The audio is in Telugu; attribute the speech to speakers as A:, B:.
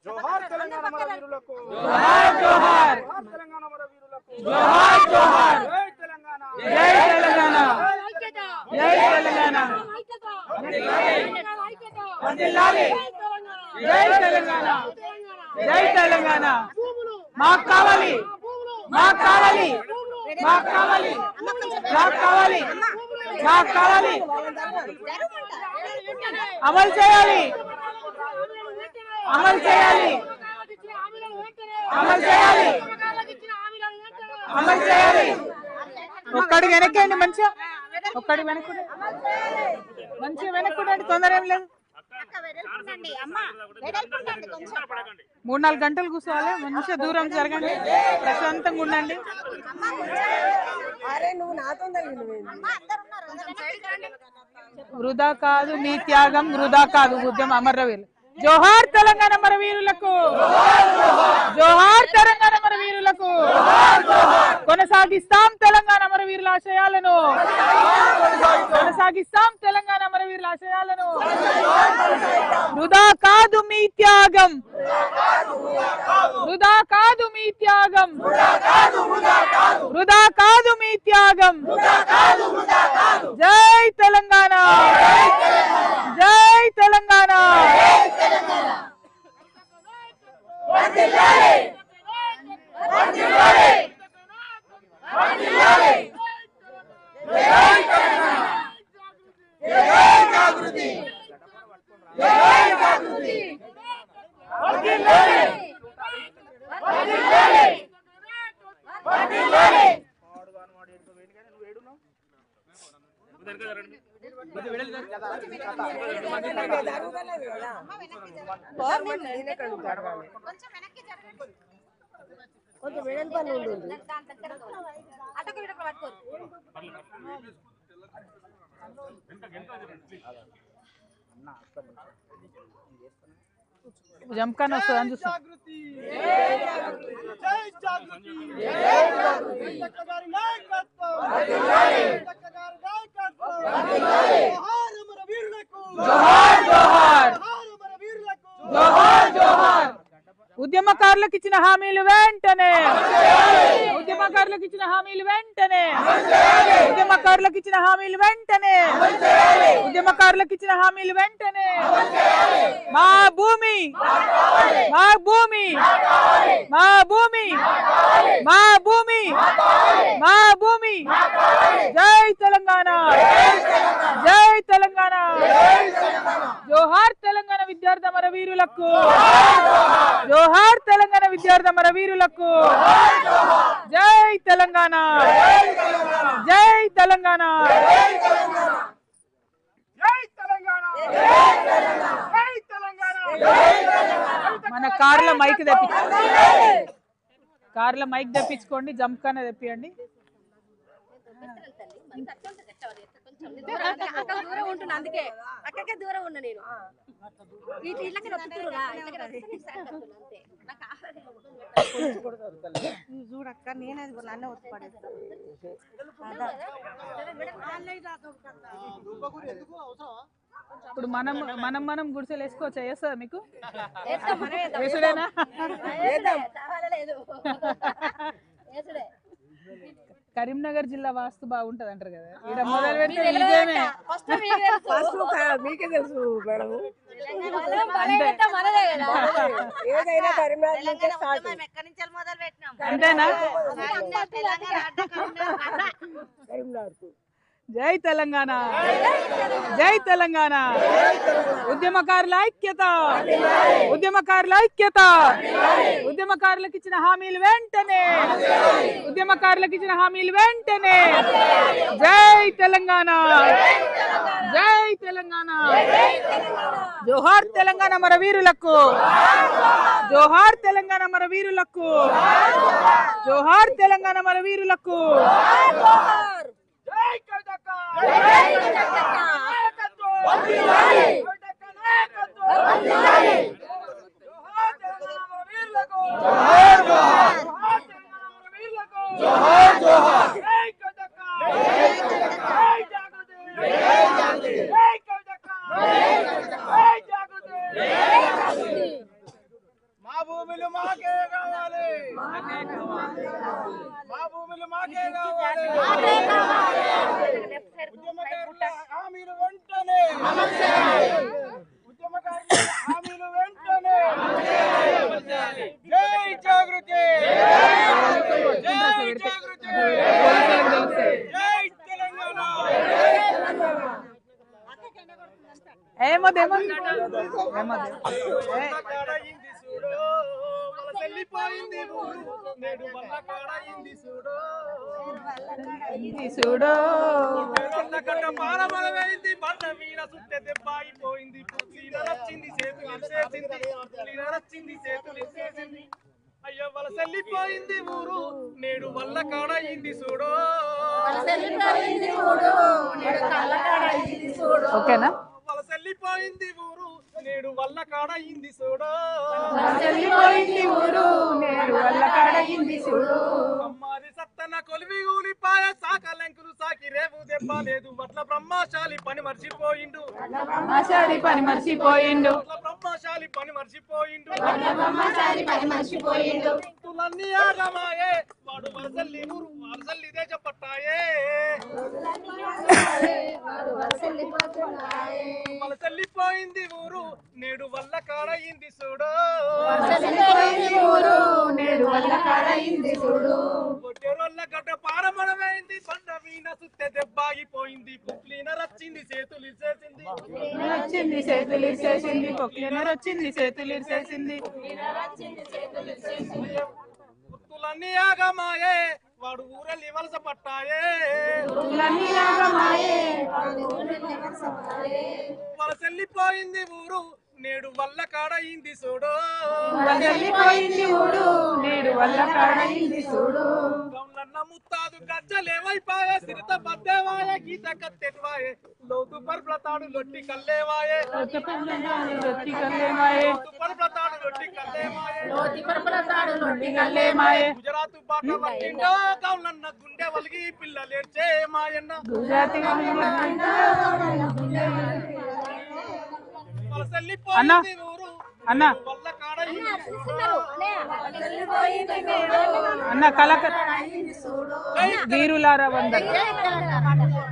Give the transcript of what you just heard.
A: జోహార్ తెలంగాణ మన వీరులకు జోహార్ జోహార్ తెలంగాణ మన వీరులకు జోహార్ జోహార్ జై తెలంగాణ జై తెలంగాణ జై తెలంగాణ వందనాలి జై తెలంగాణ జై తెలంగాణ మాకు కావాలి మాకు కావాలి మాకు కావాలి మాకు కావాలి మాకు కావాలి అమలు చేయాలి అమలు చేయాలి అమలు చేయాలి అమలు చేయాలి ఒక్కడికి వెనక్కండి మంచిగా ఒక్కడికి వెనక్కుండి మంచిగా వెనక్కుండండి తొందర ఏం లేదు 3-4 గంటలు కూర్చోవాలి మంచిగా దూరం జరగండి ప్రశాంతంగా ఉండండి వృధా కాదు మీ త్యాగం వృధా కాదు ఉద్యమ అమరవీరులు జోహార్ తెలంగాణ మన వీరులకు జోహార్ తెలంగాణ మన వీరులకు కొనసాగిస్తాం తెలంగాణ మన వీరుల ఆశయాలను కొనసాగిస్తాం తెలంగాణ మన వీరుల ఆశయాలను వృధా కాదు మీ త్యాగం వృధా కాదు మీ త్యాగం వృధా కాదు మీ త్యాగం జై తెలంగాణ జై తెలంగాణ
B: కొంచెం వేడని పని ఉంటుంది
A: జంకాన్ వస్తుంది అని చూస్తాం ఉద్యమకారులకు ఇచ్చిన హామీలు వెంటనే ఉద్యమకారులకు ఇచ్చిన హామీలు వెంటనే ఉద్యమకారులకు ఇచ్చిన హామీలు వెంటనే ఉద్యమకారులకు ఇచ్చిన హామీలు వెంటనే మా భూమి మా భూమి మా భూమి మా భూమి మా భూమి జై తెలంగాణ జై తెలంగాణ జోహార్ తెలంగాణ విద్యార్థి అమర వీరులకు జోహార్ తెలంగాణ విద్యార్థి అమర వీరులకు జై తెలంగాణ జై తెలంగాణ మన కార్ల మైక్ తెప్పించుకోండి జంప్కానే తెప్పియండి
B: దూరం ఉంటున్నా అందుకే అక్కడికే దూరం ఉన్నా నేను చూడక్క నేనే నన్నే వచ్చి పడేస్తాను
A: ఇప్పుడు మనం గుడిసెలు వేసుకోవచ్చా వేస్తా మీకు వేసుడేనా కరీంనగర్ జిల్లా వాస్తు బాగుంటది అంటారు కదా ఇక్కడ మొదలు పెడితే
B: మీకే తెలుసు మేడం
A: అంతేనా జై తెలంగాణ జై తెలంగాణ ఉద్యమకారుల ఐక్యత ఉద్యమకారుల ఐక్యత ఉద్యమకారులకు ఇచ్చిన హామీలు వెంటనే ఉద్యమకారులకు ఇచ్చిన హామీలు వెంటనే జై తెలంగాణ జై తెలంగాణ జోహార్ తెలంగాణ మన వీరులకు జోహార్ తెలంగాణ మన వీరులకు జోహార్ తెలంగాణ మన వీరులకు హామీలు వెంటనే ఉద్యమకారుల హామీలు వెంటనే జై జాగృతి జై జాగృతి జై తెలంగాణ వెళ్ళిపోయింది నేడు వల్ల కాడయింది చూడో గడ్డ పారబలమైంది బండ వీణ సుట్టె దెబ్బ అయిపోయింది నచ్చింది చేతులు ఇచ్చేసింది అయ్యో వల సెల్లిపోయింది ఊరు నేడు వల్ల కాడయింది చూడో
C: ఓకేనా
A: వల సెల్లిపోయింది ఊరు నేడు వల్ల కాడయింది చూడో అమ్మారి సత్తన కొలివి ఊలిపాయ సాకలంకులు సాకి రేవు దెబ్బ లేదు వట్ల బ్రహ్మశాలి పని మర్చిపోయిండు తులన్నీ ఆగమాయే వాడు వలసల్లి ఊరు వలసల్లి దేశ పట్టాయే వలసల్లిపోయింది ఊరు నేడు వల్ల కాడయింది చూడో ఒట్టెరోళ్ళ గడ్డ పారమడమైంది బండ వీణ సుత్తె దెబ్బాగిపోయింది పుక్లీన రచ్చింది చేతులు ఇచ్చేసింది పుత్తులన్నీ ఆగమాయే వాడు ఊరెళ్ళి వలస పట్టాయే వలసెల్లిపోయింది ఊరు నేడు వల్ల కాడయింది చూడో గౌలన్న ముత్తాదు గజ్జలేవైపాయే సిరిత బద్దేవాయే గీత కత్తెట్వాయే లోతు పర్ప్లతాడు లొట్టి కల్లేవాయే గుజరాత్ బాట పట్టిండో గౌలన్న గుండె వలిగి పిల్లలేడ్చే మాయన్న వలసెల్లిపోయింది ఊరు
C: అన్న
A: వల్ల కాడయింది
C: అన్న కలక వీరులారా వందనం.